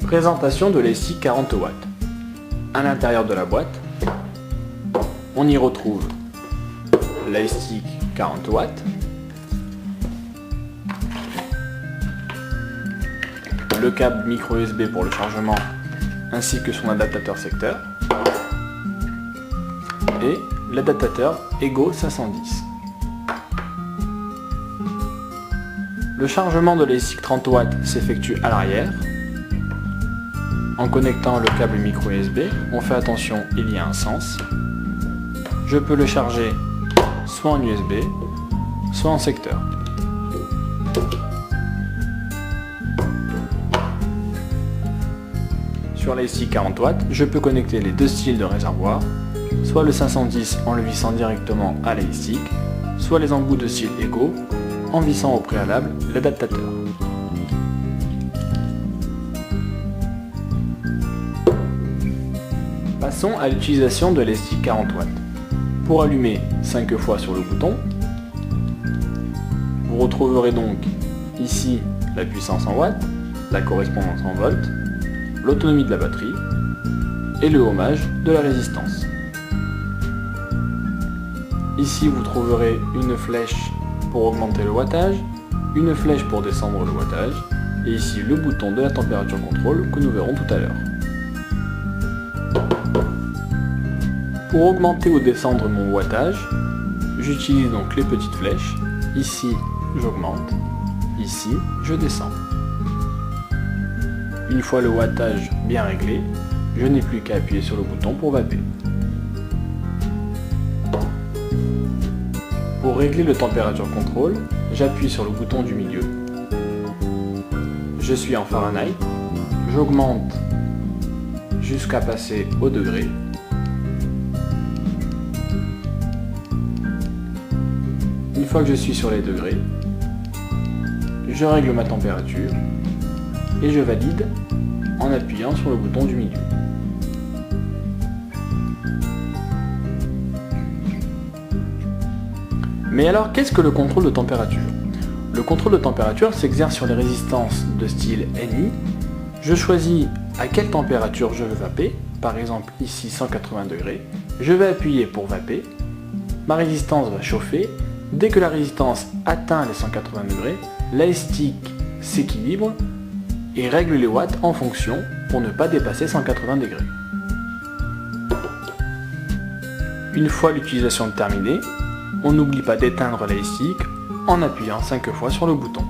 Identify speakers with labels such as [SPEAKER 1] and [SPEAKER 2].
[SPEAKER 1] Présentation de l'ASIC 40 watts. À l'intérieur de la boîte, on y retrouve l'ASIC 40 watts, le câble micro USB pour le chargement ainsi que son adaptateur secteur et l'adaptateur Ego 510. Le chargement de l'ASIC 30 watts s'effectue à l'arrière. En connectant le câble micro USB, on fait attention, il y a un sens. Je peux le charger soit en USB, soit en secteur. Sur l'ASIC 40 watts, je peux connecter les deux styles de réservoir, soit le 510 en le vissant directement à l'ASIC, soit les embouts de style Ego en vissant au préalable l'adaptateur. Passons à l'utilisation de l'ASIC 40 watts. Pour allumer 5 fois sur le bouton, vous retrouverez donc ici la puissance en watts, la correspondance en volts, l'autonomie de la batterie et le ohmage de la résistance. Ici vous trouverez une flèche pour augmenter le wattage, une flèche pour descendre le wattage et ici le bouton de la température contrôle que nous verrons tout à l'heure. Pour augmenter ou descendre mon wattage, j'utilise donc les petites flèches. Ici, j'augmente. Ici, je descends. Une fois le wattage bien réglé, je n'ai plus qu'à appuyer sur le bouton pour vaper. Pour régler le température contrôle, j'appuie sur le bouton du milieu. Je suis en Fahrenheit. J'augmente jusqu'à passer au degré. Une fois que je suis sur les degrés, je règle ma température et je valide en appuyant sur le bouton du milieu. Mais alors, qu'est-ce que le contrôle de température? Le contrôle de température s'exerce sur les résistances de style NI. Je choisis à quelle température je veux vaper, par exemple ici 180 degrés. Je vais appuyer pour vaper, ma résistance va chauffer. Dès que la résistance atteint les 180 degrés, l'ASIC s'équilibre et règle les watts en fonction pour ne pas dépasser 180 degrés. Une fois l'utilisation terminée, on n'oublie pas d'éteindre l'ASIC en appuyant 5 fois sur le bouton.